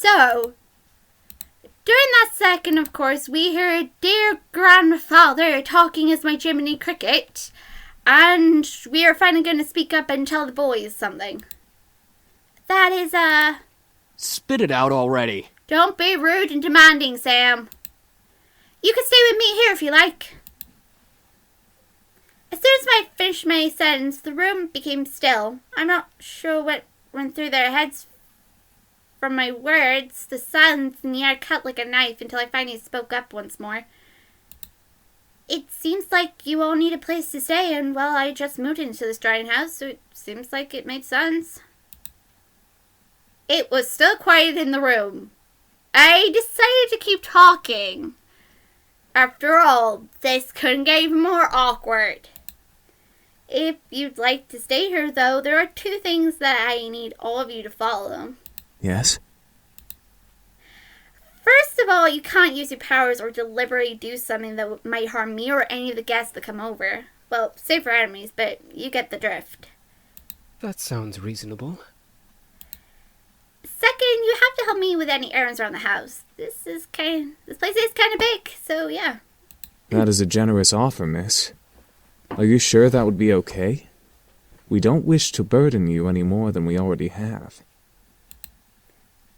So, during that second, of course, we hear dear grandfather talking as my Jiminy Cricket, and we are finally going to speak up and tell the boys something. That is, Spit it out already. Don't be rude and demanding, Sam. You can stay with me here if you like. As soon as I finished my sentence, the room became still. I'm not sure what went through their heads from my words. The silence in the air cut like a knife until I finally spoke up once more. It seems like you all need a place to stay, and well, I just moved into this drying house, so it seems like it made sense. It was still quiet in the room. I decided to keep talking. After all, this couldn't get even more awkward. If you'd like to stay here, though, there are 2 things that I need all of you to follow. Yes? First of all, you can't use your powers or deliberately do something that might harm me or any of the guests that come over. Well, save for enemies, but you get the drift. That sounds reasonable. Second, you have to help me with any errands around the house. This place is kind of big, so yeah. That is a generous offer, miss. Are you sure that would be okay? We don't wish to burden you any more than we already have.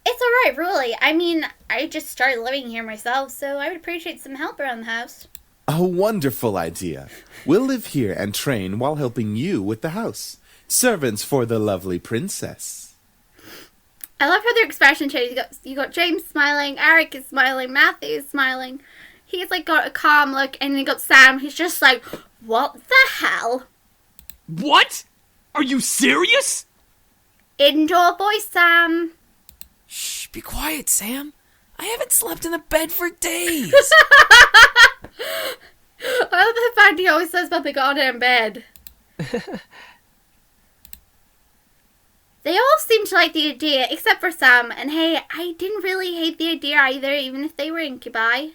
It's alright, really. I mean, I just started living here myself, so I would appreciate some help around the house. A wonderful idea. We'll live here and train while helping you with the house. Servants for the lovely princess. I love how their expression changes. You got James smiling, Eric is smiling, Matthew is smiling. He's like got a calm look, and then you got Sam, he's just like, what the hell? What? Are you serious? Indoor voice, Sam. Shh, be quiet, Sam. I haven't slept in a bed for days. I love the fact he always says about the goddamn bed. They all seem to like the idea, except for Sam. And hey, I didn't really hate the idea either, even if they were incubi.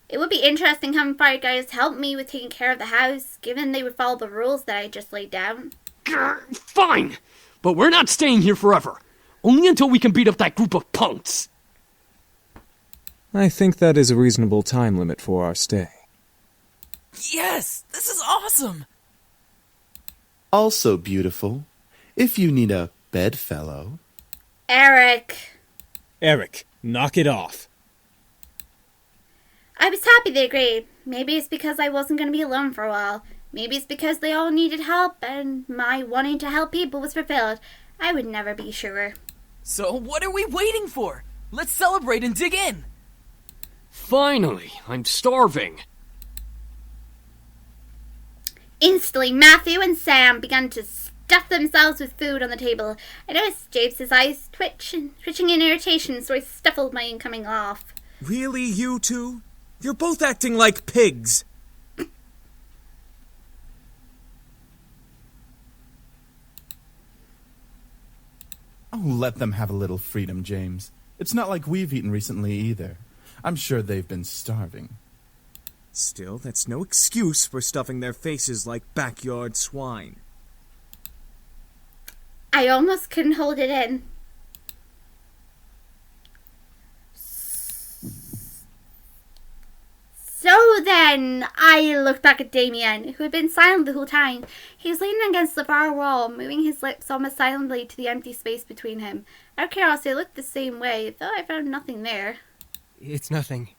It would be interesting having fire guys help me with taking care of the house, given they would follow the rules that I just laid down. Fine, but we're not staying here forever. Only until we can beat up that group of punks. I think that is a reasonable time limit for our stay. Yes, this is awesome. Also beautiful. If you need a bedfellow. Eric, knock it off. I was happy they agreed. Maybe it's because I wasn't going to be alone for a while. Maybe it's because they all needed help and my wanting to help people was fulfilled. I would never be sure. So what are we waiting for? Let's celebrate and dig in. Finally, I'm starving. Instantly, Matthew and Sam began to stuff themselves with food on the table. I noticed James's eyes twitching in irritation, so I stifled my incoming laugh. Really, you two? You're both acting like pigs. Oh, let them have a little freedom, James. It's not like we've eaten recently either. I'm sure they've been starving. Still, that's no excuse for stuffing their faces like backyard swine. I almost couldn't hold it in. So then, I looked back at Damien, who had been silent the whole time. He was leaning against the far wall, moving his lips almost silently to the empty space between him. Out of curiosity, I looked the same way, though I found nothing there. It's nothing.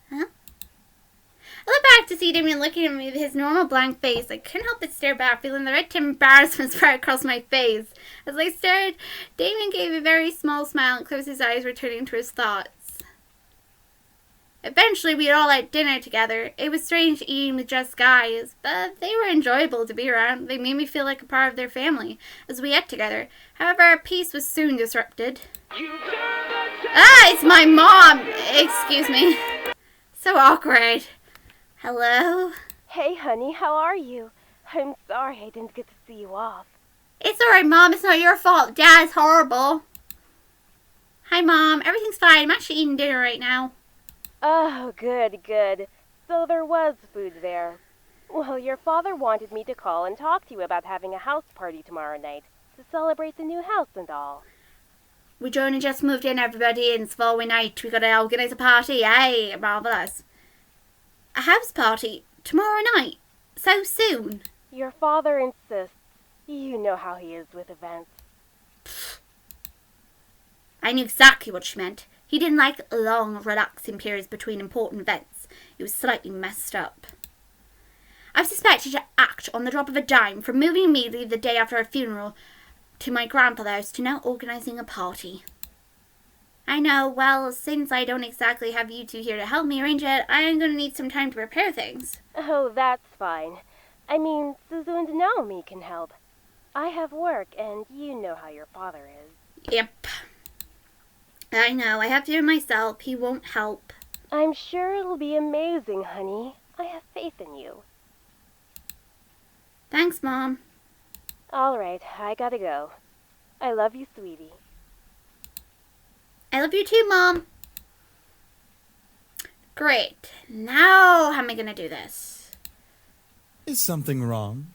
Huh? I looked back to see Damien looking at me with his normal blank face. I couldn't help but stare back, feeling the red embarrassment spread across my face. As I stared, Damien gave a very small smile and closed his eyes, returning to his thoughts. Eventually, we all had dinner together. It was strange eating with just guys, but they were enjoyable to be around. They made me feel like a part of their family as we ate together. However, our peace was soon disrupted. Ah, it's my mom! Excuse me. So awkward. Hello? Hey, honey, how are you? I'm sorry I didn't get to see you off. It's alright, Mom. It's not your fault. Dad's horrible. Hi, Mom. Everything's fine. I'm actually eating dinner right now. Oh, good, good. So there was food there. Well, your father wanted me to call and talk to you about having a house party tomorrow night to celebrate the new house and all. We only just moved in, everybody, and it's following night. We gotta organise a party. Hey, marvellous. A house party? Tomorrow night? So soon? Your father insists. You know how he is with events. I knew exactly what she meant. He didn't like long, relaxing periods between important events. He was slightly messed up. I've suspected to act on the drop of a dime, from moving immediately the day after a funeral to my grandfather's to now organising a party. I know, well, since I don't exactly have you two here to help me arrange it, I'm going to need some time to prepare things. Oh, that's fine. I mean, Suzu and Naomi can help. I have work, and you know how your father is. Yep. I know, I have to do it myself. He won't help. I'm sure it'll be amazing, honey. I have faith in you. Thanks, Mom. All right, I gotta go. I love you, sweetie. I love you too, Mom. Great. Now, how am I going to do this? Is something wrong?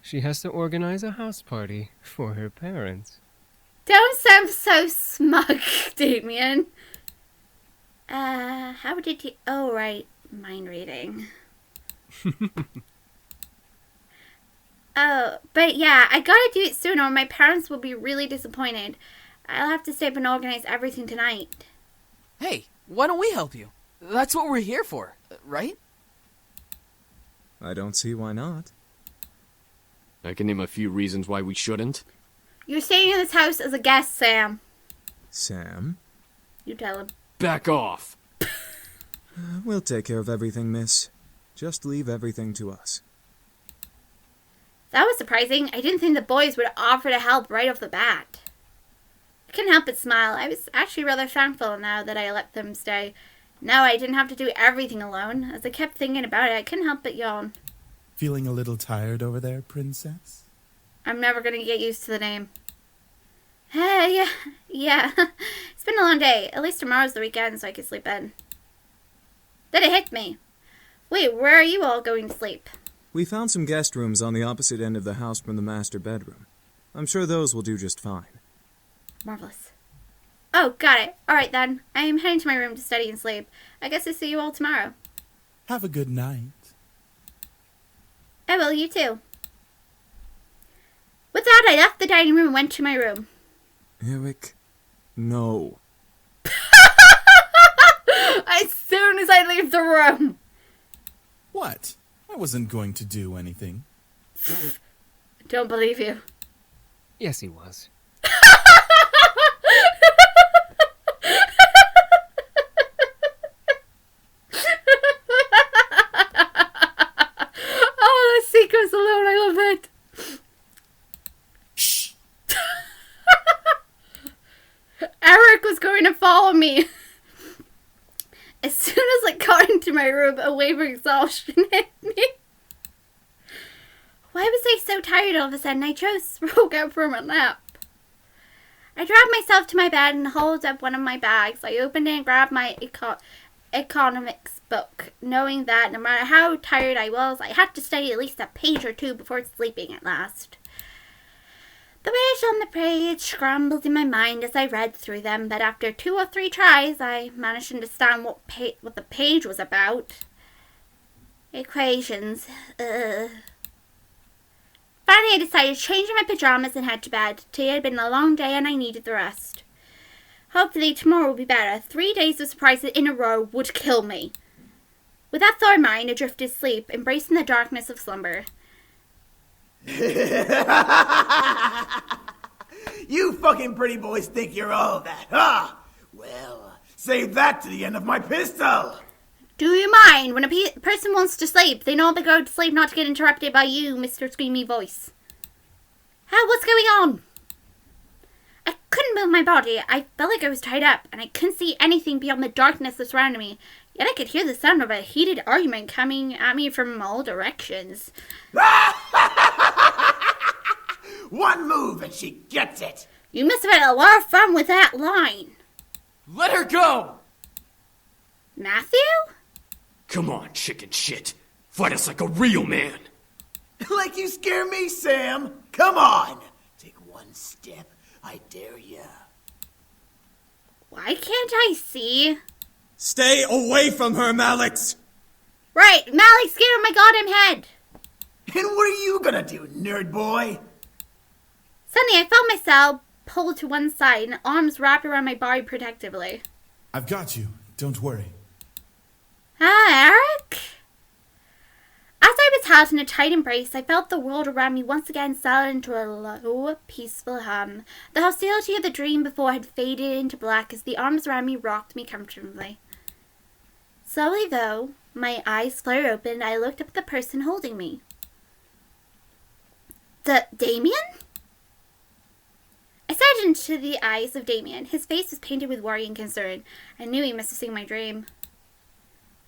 She has to organize a house party for her parents. Don't sound so smug, Damien. How did you... Oh, right. Mind reading. Oh, but yeah, I gotta do it soon or my parents will be really disappointed. I'll have to stay up and organize everything tonight. Hey, why don't we help you? That's what we're here for, right? I don't see why not. I can name a few reasons why we shouldn't. You're staying in this house as a guest, Sam. Sam? You tell him. Back off. We'll take care of everything, miss. Just leave everything to us. That was surprising. I didn't think the boys would offer to help right off the bat. I couldn't help but smile. I was actually rather thankful now that I let them stay. No, I didn't have to do everything alone. As I kept thinking about it, I couldn't help but yawn. Feeling a little tired over there, princess? I'm never going to get used to the name. Yeah. It's been a long day. At least tomorrow's the weekend, so I can sleep in. Then it hit me. Wait, where are you all going to sleep? We found some guest rooms on the opposite end of the house from the master bedroom. I'm sure those will do just fine. Marvelous. Oh, got it. All right, then. I'm heading to my room to study and sleep. I guess I'll see you all tomorrow. Have a good night. I will, you too. With that, I left the dining room and went to my room. Eric, no. As soon as I leave the room. What? I wasn't going to do anything. Don't believe you. Yes, he was. Oh, the sequence alone, I love it. Shh! Eric was going to follow me. As soon as I got into my room, a wave of exhaustion hit me. Why was I so tired all of a sudden? I just woke up from a nap. I dragged myself to my bed and hauled up one of my bags. I opened it and grabbed my economics book, knowing that no matter how tired I was, I had to study at least a page or two before sleeping at last. The words on the page scrambled in my mind as I read through them, but after 2 or 3 tries, I managed to understand what the page was about. Equations. Finally, I decided to change my pajamas and head to bed. Today had been a long day and I needed the rest. Hopefully tomorrow will be better. 3 days of surprises in a row would kill me. With that thought in mind, I drifted to sleep, embracing the darkness of slumber. You fucking pretty boys think you're all that, huh? Well, save that to the end of my pistol. Do you mind? When a person wants to sleep, they normally go to sleep not to get interrupted by you, Mr. Screamy Voice. What's going on? I couldn't move my body. I felt like I was tied up, and I couldn't see anything beyond the darkness that surrounded me. Yet I could hear the sound of a heated argument coming at me from all directions. One move and she gets it. You must have had a lot of fun with that line. Let her go! Matthew? Come on, chicken shit. Fight us like a real man. Like you scare me, Sam. Come on. Take one step, I dare ya. Why can't I see? Stay away from her, Malix! Right, Malik's scared of my goddamn head. And what are you gonna do, nerd boy? Suddenly, I felt myself pulled to one side and arms wrapped around my body protectively. I've got you. Don't worry. Ah, Eric? As I was held in a tight embrace, I felt the world around me once again settle into a low, peaceful hum. The hostility of the dream before had faded into black as the arms around me rocked me comfortably. Slowly, though, my eyes flared open and I looked up at the person holding me. Damien? I stared into the eyes of Damien. His face was painted with worry and concern. I knew he must have seen my dream.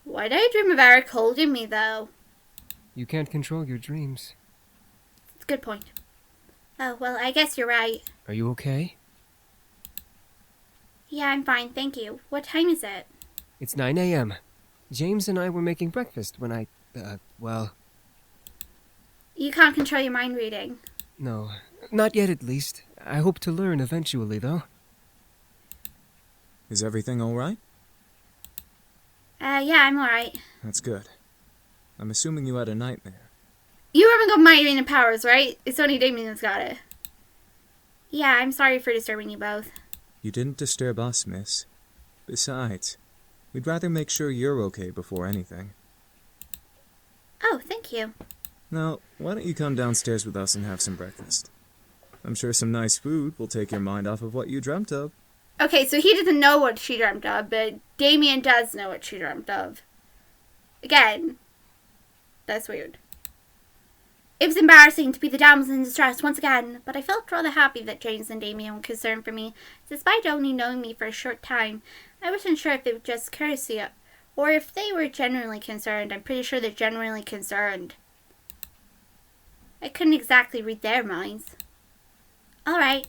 Why did I dream of Eric holding me, though? You can't control your dreams. That's a good point. Oh, well, I guess you're right. Are you okay? Yeah, I'm fine, thank you. What time is it? It's 9 a.m. James and I were making breakfast when I, well... You can't control your mind reading. No, not yet at least. I hope to learn eventually, though. Is everything alright? Yeah, I'm alright. That's good. I'm assuming you had a nightmare. You haven't got mind-reading powers, right? It's only Damien that's got it. Yeah, I'm sorry for disturbing you both. You didn't disturb us, miss. Besides, we'd rather make sure you're okay before anything. Oh, thank you. Now, why don't you come downstairs with us and have some breakfast? I'm sure some nice food will take your mind off of what you dreamt of. Okay, so he doesn't know what she dreamt of, but Damien does know what she dreamt of. Again, that's weird. It was embarrassing to be the damsel in distress once again, but I felt rather happy that James and Damien were concerned for me. Despite only knowing me for a short time, I wasn't sure if it was just courtesy or if they were genuinely concerned. I'm pretty sure they're genuinely concerned. I couldn't exactly read their minds. Alright,